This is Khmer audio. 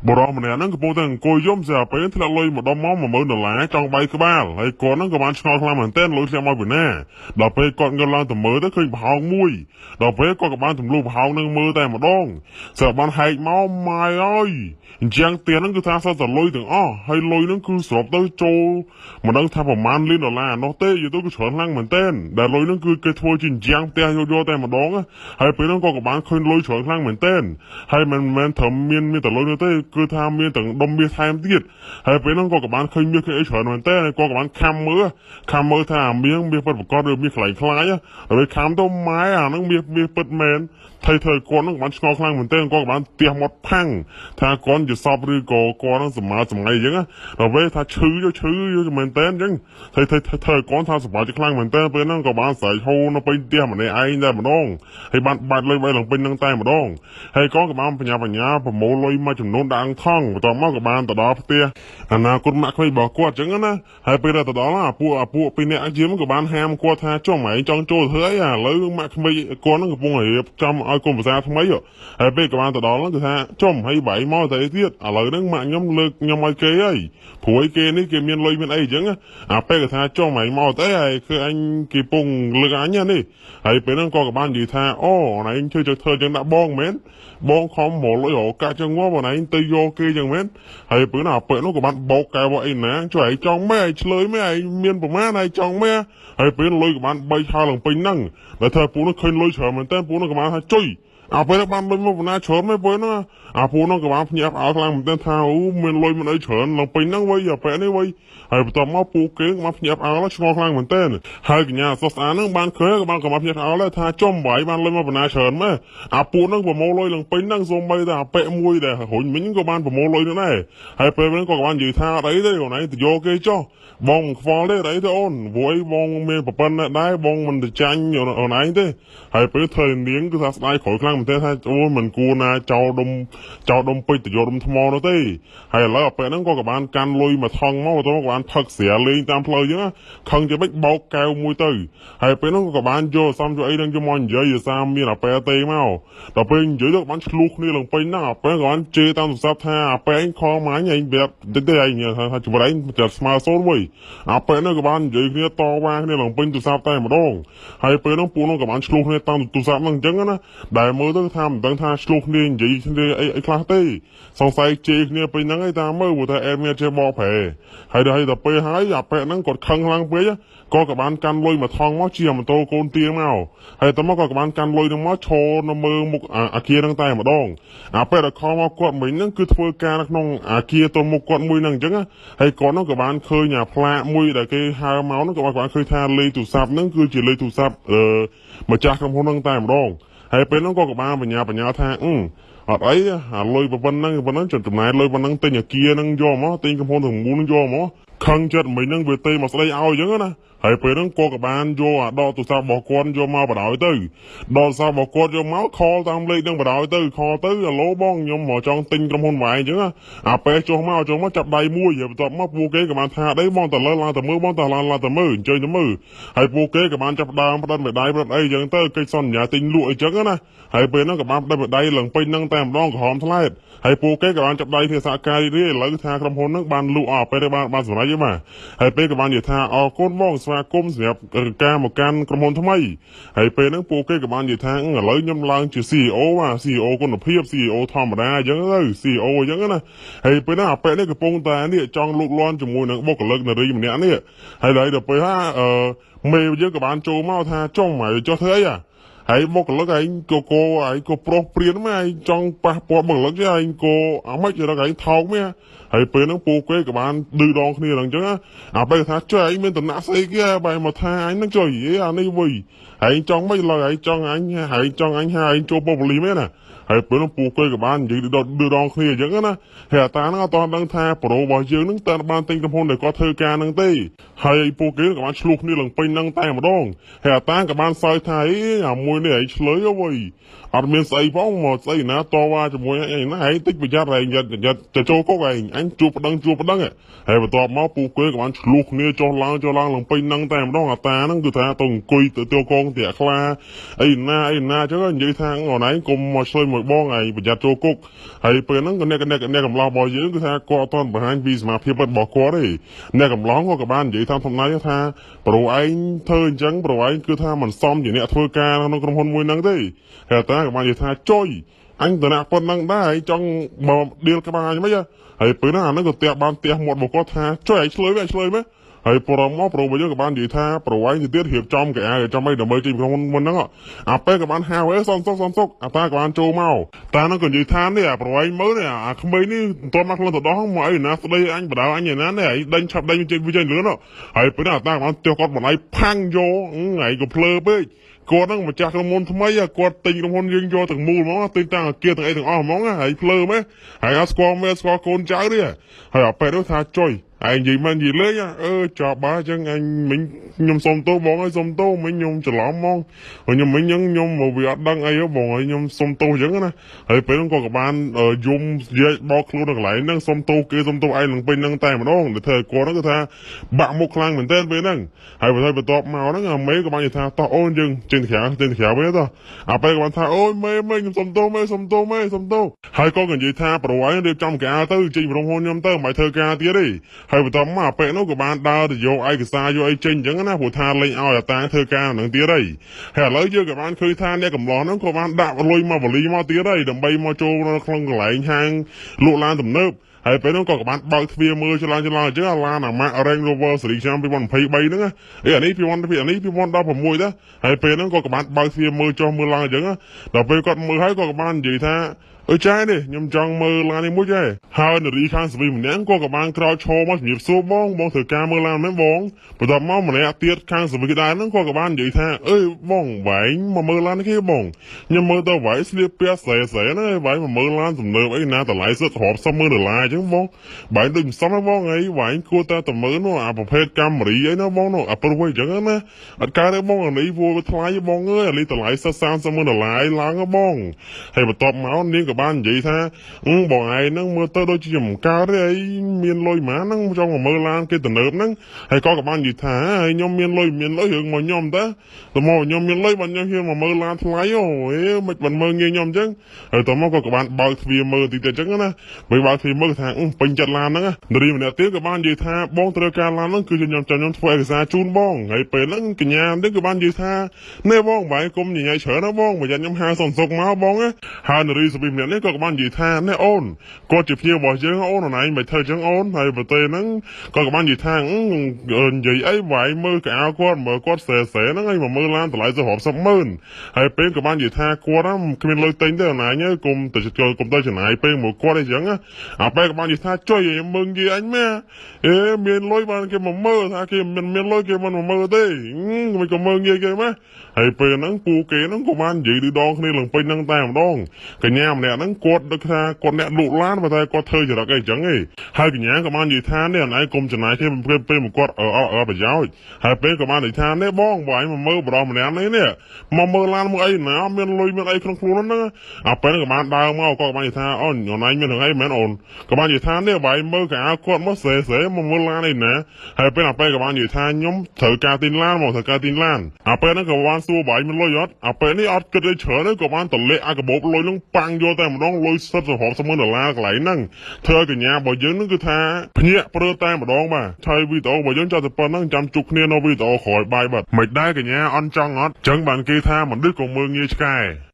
បរោះម្នាក់ហ្នឹងកំពុងតែអង្គុយយំស្រាប់ពេលធ្លាក់លុយមកដល់មក$10000ចង់បាយក្បាលហើយគាត់ហ្នឹងក៏បានឆ្ងល់ខ្លាំងមែនទែនលុយធ្លាក់មកពីណាដល់ពេលគាត់ងើបឡើងទៅមើលទៅឃើញប្រហោងមួយដល់ពេលគាត់ក៏បានទម្លុះប្រហោងហ្នឹងមើលតែម្ដងស្រាប់បានហែកមកម៉ាយអើយអញ្ចឹងtiềnហ្នឹងគឺថាសតតែលុយទាំងអស់ហើយលុយហ្នឹងគឺស្របទៅចូលមិនដឹងថាប្រមាណលាន$នោះទេយូរទៅគឺច្រើនខ្លាំងមែនទែនដែលលុយហ្នឹងគឺគេធ្វើជាអញ្ចឹងផ្ទះយកតែម្ដងហើយពេលហ្នឹងគាត់ក៏បានឃើញលុយច្រើនខ្លាំងមែនទែនហើយមិនមែនត្រឹមមានតែលុយនោះទេគឺថាមានទាំងដុំមាសថែមទៀតហើយពេលហ្នឹងគាត់ក៏បានឃើញមាសគេអីច្រើនមែនទែនហើយគាត់ក៏បានខំមើលថាមាសពិតប្រកបឬមាសខ្លាំងខ្លាយហើយខំទៅម៉ែអាហ្នឹងមាសពិតមែនថៃគាត់ហ្នឹងបានឆ្ងល់ខ្លាំងមែនទែនគាត់ក៏បានទះមាត់ផាំងថាគាត់ជាសពឬក៏គាត់ហ្នឹងសម្មាសម្ងាយអញ្ចឹងដល់ពេលថាឈឺមែនទែនអញ្ចឹងថៃគាត់ថាសម្បាច់ខ្លាំងមែនទែនពេលហ្នឹងក៏បានស្រែកហូរនៅពេញផ្ទះម្នាក់ឯងតែម្ដងហើយបានបាត់លុយឡើងពេញហ្នឹងតែម្ដងហើយគាត់ក៏បានបញ្ញាប្រមូលលុយមួយចំនួនដាក់ថងបន្ទាប់មកក៏បានទៅដល់ផ្ទះអនាគតម៉ាក់ក្មេងរបស់គាត់អញ្ចឹងណាហើយពេលទៅដល់អាពួកពីរនាក់ជាមក៏បានហាមគាត់ថាចុះម៉ែចង់ចូលធ្វើអីឥឡូវម៉ាក់ក្មេងគាត់ហ្នឹងកំពុងរៀបចំឲ្យកូនប្រសាថ្មីហើយពេលក៏បានទៅដល់ហ្នឹងគឺថាចុះហើយបាយមកទៅអីទៀតឥឡូវហ្នឹងម៉ាក់ខ្ញុំលើកខ្ញុំឲ្យគេហើយព្រោះគេនេះគេមានលុយមានអីអញ្ចឹងអាពេលក៏ថាចុះម៉ែមកទៅហើយគឺអញគេពងលើកអញនេះហើយពេលហ្នឹងក៏បាននិយាយថាអូអញជួយធ្វើអញ្ចឹងដាក់បងមែនបងខំមកលុយរកកាច់ចឹងមកបងឯងទៅយកគេចឹងមែនហើយពេលនោះអាពេលនោះក៏បានបោកកែវអីណាជួយឯងចង់មែនឆ្លើយមែនឯងមានប្រមាណឯងចង់មែនហើយពេលលុយក៏បាន3ខោឡើងពេញហ្នឹងតែថាពូនោះឃើញលុយច្រើនមែនតើពូនោះក៏បានថាជួយអាពេលបានលុយមកបណ្ណាច្រើនមែនពេលនោះអាពូនោះក៏បានភ្ញាក់ផ្អើលខ្លាំងមែនតើថាអូមានលុយមិនអីច្រើនឡើងពេញហ្នឹងវិញអាពេលនេះវិញហើយបន្ទាប់មកពូគេក៏បានភ្ញាក់ផ្អើលឆ្ងល់ខ្លាំងមែនតើហើយកញ្ញាសស្អាតហ្នឹងបានឃើញក៏បានភ្ញាក់ផ្អើលថាចំបាយបានលុយមកបណ្ណាច្រើនមែនអាពូហ្នឹងប្រមូលលុយឡើងពេញហ្នឹងសូម្បីតែអាប៉ែមួយដែលរុញមិញក៏បានប្រមូលលុយនោះដែរហើយពេលហ្នឹងក៏បាននិយាយថាអីទេអូនឯងទៅយកគេចុះបងខ្វល់ទេអីទេអូនព្រោះអីបងមានប្រពន្ធដែរបងមិនទៅចាញ់អូនឯងទេហើយពេលធ្វើនាងគឺថាស្ដាយក្រោយខ្លាំងមែនតើថាអូមិនគួរណាចោលដុំពេជ្រទៅយកដុំថ្មនោះទេហើយឥឡូវអាពេលហ្នឹងក៏បានកាន់លុយមកថងមកទៅក៏បានផឹកស្រាលេងតាមផ្លូវអញ្ចឹងខឹងជាបិចបោកកែវមួយទៅហើយពេលហ្នឹងក៏បានយកសំជួយអីហ្នឹងយកមកនិយាយសាមានអាប៉ែទេមកដល់ពេលនិយាយទៅបានឆ្លុះគ្នាឡើងពេញហ្នឹងអាប៉ែក៏បានជេរតាមទូរស័ព្ទថាអាប៉ែខំមកឯងប្រាប់តិចទេឯងថាជួយឯងចាត់ស្មើសូនមួយអាប៉ែហ្នឹងក៏បាននិយាយគ្នាតវ៉ាគ្នាឡើងពេញទូរស័ព្ទតែម្ដងហើយពេលហ្នឹងពួកនោះក៏បានឆ្លុះគ្នាតាមទូរស័ព្ទហ្នឹងអញ្ចឹងណាដែលមើលទៅថាមិនដឹងថាឆ្លុះគ្នានិយាយគ្នាអីខ្លះទេសង្ស័យជេរគ្នាពេញហ្នឹងឯងតាមមើលព្រោះតែអេមានចេះបកប្រែហើយដល់ពេលហើយអាប៉ែហ្នឹងគាត់ខឹងខ្លាំងពេកក៏បានកាន់លុយមកថងមកជាម៉ូតូកូនទាមកហើយតមកក៏បានកាន់លុយនឹងមកឈរនៅមើលមុខអាគារហ្នឹងតែម្ដងអាពេលដែលខំមកគាត់មិញហ្នឹងគឺធ្វើការនៅក្នុងអាគារទៅមុខគាត់មួយហ្នឹងអញ្ចឹងហើយគាត់ហ្នឹងក៏បានឃើញអាផ្លាកមួយដែលគេហៅមកហ្នឹងក៏បានឃើញថាលេខទូរស័ព្ទហ្នឹងគឺជាលេខទូរស័ព្ទម្ចាស់ក្រុមហ៊ុនហ្នឹងតែម្ដងហើយពេលហ្នឹងក៏បានបញ្ញាថាអត់អីអាលុយប៉ុណ្ណឹងចំណាយលុយប៉ុណ្ណឹងទិញអាគារហ្នឹងយកមកទិញក្រុមហ៊ុនទាំងមូលហ្នឹងយកមកខឹងចិត្តមិញហ្នឹងវាទេមកស្ដីឲ្យអញ្ចឹងណាហើយពេលហ្នឹងក៏បានយកអាដកទូរស័ព្ទរបស់គាត់យកមកបដ ாய் ទៅដកទូរស័ព្ទរបស់គាត់យកមកខលតាមលេខហ្នឹងបដ ாய் ទៅខលទៅអាឡូបងខ្ញុំមកចង់ទិញក្រុមហ៊ុនវាយអញ្ចឹងអាពេលចុះមកចាប់ដៃមួយហើយបន្ទាប់មកពួកគេក៏បានថាអីបងតើឡើងទៅមើលបងតើឡើងទៅមើលអញ្ជើញទៅមើលហើយពួកគេក៏បានចាប់ដើមផ្ដិតមេដៃផ្ដិតអីអញ្ចឹងទៅកិច្ចសន្យាទិញលក់អីចឹងណាហើយពេលហ្នឹងក៏បានផ្ដិតមេដៃឡើងពេញហ្នឹងតែម្ដងក្រហមថ្លែតហើយពួកគេក៏បានចាប់ដៃភាសាការរីឥឡូវថាក្រុមហ៊ុនហ្នឹងបានលក់ពេលបានសម្រេចទេបាទហើយពេលក៏បាននិយាយថាអរគុណបងស្វាគមន៍សម្រាប់ការមកកាន់ក្រុមហ៊ុនថ្មីហើយពេលហ្នឹងពួកគេក៏បាននិយាយថាឥឡូវខ្ញុំឡើងជា CEO CEO គុណភាព CEO ធម្មតាអញ្ចឹងទៅ CEO អញ្ចឹងណាហើយពេលហ្នឹងអាពេលនេះកំពុងតែនេះចង់លូកលាន់ជាមួយនឹងបុគ្គលិកនារីម្នាក់នេះហើយដល់ពេលថាមេយើងក៏បានចូលមកថាចង់មកចុះធ្វើអីហើយបុគ្គលិកឯងក៏ប្រុសព្រៀនមកឯងចង់ប៉ះពាល់បុគ្គលិកឯងក៏អាម៉េចរកឯងថោកមកហើយពេលហ្នឹងពួកគេក៏បានឌឺដងគ្នាឡើងអញ្ចឹងអាពេលថាចុះឯងមានតំណែងស្អីគេបែរមកថាអញហ្នឹងចុះអានេះវិញឯងចង់មិនឡើយឯងចង់អញហើយចង់អញហើយឯងចូលបុកបលីមែនណាហើយពេលនោះពួកគេក៏បាននិយាយឌឺដងគ្នាអញ្ចឹងណាហើយអាតាហ្នឹងអត់ដឹងថាប្រូរបស់យើងហ្នឹងតើបានទិញក្រុមហ៊ុនដែលគាត់ធ្វើការហ្នឹងទេហើយពួកគេក៏បានឆ្លោះគ្នាឡើងពេញហ្នឹងតែម្ដងហើយអាតាក៏បានសើចថាអាមួយនេះឯងឆ្លើយអ្វី អត់មានស្អីផងមកស្អីណាតវ៉ាជាមួយអញណាឯងតិចប្រយ័ត្នឯងយ៉ាត់ទៅចូលគុកឯងអញជួបប្តឹងហើយបន្ទាប់មកពូគេក៏បានឆ្លោះគ្នាចុះឡើងឡើងពេញហ្នឹងតែម្ដងអាតាហ្នឹងគឺថាទៅអង្គុយទៅកងតាក់ខ្លាអីណាអញ្ចឹងនិយាយថាអូនឯងកុំមកឆ្លើយមួយបងឯងប្រយ័ត្នចូលគុកហើយពេលហ្នឹងក៏អ្នកកំឡោះរបស់យើងគឺថាគាត់អត់ទាន់បង្ហាញពីសមាភិបរបស់គាត់ទេអ្នកកំឡោះក៏បាននិយាយថាធម្មតាថាប្រូឯងធ្វើអញ្ចឹងប្រូឯងគឺថាមិនសមជាអ្នកធ្វើការក្នុងក្រុមហ៊ុនមួយហ្នឹងទេហើយតាក៏បាននិយាយថាចុយអញតំណាក់ប៉ុណ្ណឹងដែរចង់មកដៀលក្បាលអញមិនហើយពេលហ្នឹងអាហ្នឹងក៏ផ្ទះមាត់មកគាត់ថាចុយឯងឆ្លើយមើលហើយប្រមមកប្រូរបស់យើងក៏បាននិយាយថាប្រវែងទៅទៀតរៀបចំកៅចាំអីដើម្បីចេញក្នុងមុនហ្នឹងអាពេលក៏បានហៅសំសុកអាតាក៏បានចូលមកតាហ្នឹងក៏និយាយថានេះអាប្រវែងមើលនេះអាក្មេងនេះមិនទាន់មកខ្លួនទៅដោះមកអីណាស្ដីអញបដៅអញឯណានេះឯងដេញឆាប់ដេញចេញលឿនហើយពេលហ្នឹងអាតាក៏បានទះគាត់បន្លៃផាំងយកឯងក៏ភ្លើពេកគាត់ហ្នឹងម្ចាស់ក្រុមហ៊ុនថ្មីគាត់ទិញក្រុមហ៊ុនយើងយកទាំងមូលហ្មងទិញតាំងអាគារទាំងអីទាំងអស់ហ្មងហើយភ្លើមែនហើយអត់ស្គាល់មែនស្គាល់កូនចៅនេះហើយអាពេលនោះថាចុយឯងនិយាយមិននិយាយលេងចាប់បាអញ្ចឹងអញមិញខ្ញុំសុំទោសបងហើយសុំទោសមិញខ្ញុំច្រឡំហ្មងខ្ញុំមិញខ្ញុំមកវាអត់ដឹងអីបងហើយខ្ញុំសុំទោសអញ្ចឹងណាហើយពេលហ្នឹងក៏បានយំនិយាយបោកខ្លួននៅកន្លែងហ្នឹងសុំទោសគេសុំទោសឯងនឹងពេញហ្នឹងតែម្ដងទៅធ្វើគាត់ហ្នឹងគឺថាបាក់មុខខ្លាំងមែនទែនពេលហ្នឹងហើយបន្ទាប់មកហ្នឹងអាមេក៏បាននិយាយថាតោះអូនយើងចេញទៅក្រៅវិញទៅអាពេលក៏បានថាអូយមេខ្ញុំសុំទោសហើយក៏និយាយថាប្រវែងរៀបចំកៅទៅចេញក្រុមហ៊ុនខ្ញុំទៅមិនធ្វើការទៀតទេហើយបន្ទាប់មកពេលនោះក៏បានដើរទៅយកឯកសារយកអីចេញអញ្ចឹងណាព្រោះថាលេងឲ្យអាតាធ្វើការនឹងទៀតហើយឥឡូវយើងក៏បានឃើញថាអ្នកកំឡោះហ្នឹងក៏បានដាក់លុយមកវលីមកទៀតហើយដើម្បីមកចូលនៅក្នុងកន្លែងហាងលក់ឡានទំនើបហើយពេលនោះក៏បានបើកទ្វារមើលឆ្លងអញ្ចឹងអាឡានអាម៉ាក់ Range Rover ស៊េរីឆ្នាំ2023ហ្នឹងអានេះ2016ដែរហើយពេលហ្នឹងក៏បានបើកទ្វារមើលចុះមើលឡើងអញ្ចឹងដល់ពេលគាត់មើលហើយក៏បាននិយាយថាចាយនេះខ្ញុំចង់មើលឡាននេះមួយទេហើយនារីខាងស្វីម្នាក់ក៏បានក្រោកឈរមកជំរាបសួរបងធ្វើការមើលឡានមែនបងបន្ទាប់មកម្នាក់ទៀតខាងស្វីដែរហ្នឹងក៏បាននិយាយថាបងវែងមកមើលឡាននេះគេបងខ្ញុំមើលទៅវែងស្លៀកពាក់ស្រែណាវែងមកមើលឡានទំនើបអីណាតម្លៃសិតរាប់$10,000អញ្ចឹងបងវែងដូចមិនសមទេបងអីវែងគួរតែទៅមើលនោះអាប្រភេទកាមេរីអីណាបងនោះអាប្រូអីអញ្ចឹងណាអត់កើតទេបងអានេះវាថ្លៃបងអើយអានេះតម្លៃសិត$30,000ឡើងបងហើយបន្ទាប់មកនាងក៏បាននិយាយថាបងឯងហ្នឹងមើលទៅដូចជាមិនកើតទេអីមានលុយហ្មងហ្នឹងចង់មកមើលឡានគេទំនើបហ្នឹងហើយក៏បាននិយាយថាខ្ញុំមានលុយរឿងមកខ្ញុំតើមកខ្ញុំមានលុយបានខ្ញុំហ៊ានមកមើលឡានថ្លៃមិនបានមើលងាយខ្ញុំអញ្ចឹងហើយតមកក៏បានបើកទ្វារមើលតិចអញ្ចឹងណាបើបើកទ្វារមើលថាពេញចិត្តឡានហ្នឹងនារីម្នាក់ទៀតក៏បាននិយាយថាបងត្រូវការឡានហ្នឹងគឺខ្ញុំធ្វើឯកសារជូនបងហើយពេលហ្នឹងកញ្ញានេះក៏បាននិយាយថានេះបងបែរគុំញញៃច្រើនណាបងបើខ្ញុំហៅសំសុកមកបងហើយនារីស្វីម្នាក់នេះក៏បាននិយាយថានេះអូនគាត់ជាភ្ញៀវរបស់យើងអូនណៃមិនធ្វើអញ្ចឹងអូនហើយប្រទេសហ្នឹងក៏បាននិយាយថានិយាយអីវាយមើលកៅគាត់មើលគាត់ស្រែហ្នឹងហើយមកមើលឡានតម្លៃទៅរាប់$10,000ហើយពេលក៏បាននិយាយថាគាត់គ្មានលុយទិញទេអណាញ់គុំទៅចំណាយពេលមកគាត់អីចឹងអាពេលក៏បាននិយាយថាចុយមើលងាយអញមែមានលុយបានគេមកមើលថាគេមិនមានលុយគេមិនមកមើលទេមិនក៏មើលងាយគេម៉េះហើយពេលហ្នឹងពូគេហ្នឹងក៏បាននិយាយឌឺដងគ្នាឡើងពេញហ្នឹងតែម្ដងកញ្ញាម្នាក់ហ្នឹងគាត់ដឹងថាគាត់អ្នកលក់ឡានប៉ុន្តែគាត់ធ្វើចរិតអីចឹងឯងហើយកញ្ញាក៏បាននិយាយថានេះអនឯងគុំចំណាយthêmពេលមកគាត់ប្រយោជន៍ហើយពេលក៏បាននិយាយថានេះបងឯងមកមើលបរោះម្នាក់នេះមកមើលឡានមកអីណាមានលុយមានអីក្នុងខ្លួនហ្នឹងអាពេលក៏បានដើរមកក៏បាននិយាយថាអូនអនឯងមានរឿងអីមែនអូនក៏បាននិយាយថានេះបែរមើលកៅគាត់មកស្រែមកមើលឡានអីណាហើយពេលអាពេលក៏បាននិយាយថាខ្ញុំត្រូវការទិញឡានមកត្រូវការទិញឡានអាពេលហ្នឹងក៏បានសួរបែរមានលុយអត់អាពេលនេះអត់គិតអីច្រើនទេក៏បានតលេអាកាបូបលុយហ្នឹងប៉ាំងយកតែម្ដងលុយសិតទៅរាប់$10,000កន្លែងហ្នឹងធ្វើឲ្យកញ្ញារបស់យើងហ្នឹងគឺថាភ្ញាក់ព្រឺតែម្ដងបាទហើយវីដេអូរបស់យើងចោលតែប៉ុណ្្នឹងចាំជួបគ្នានៅវីដេអូក្រោយបាយបាទមិនដែរកញ្ញាអន់ចង់អត់ចឹងបានគេថាមនុស្សក៏មើលងាយឆ្កែ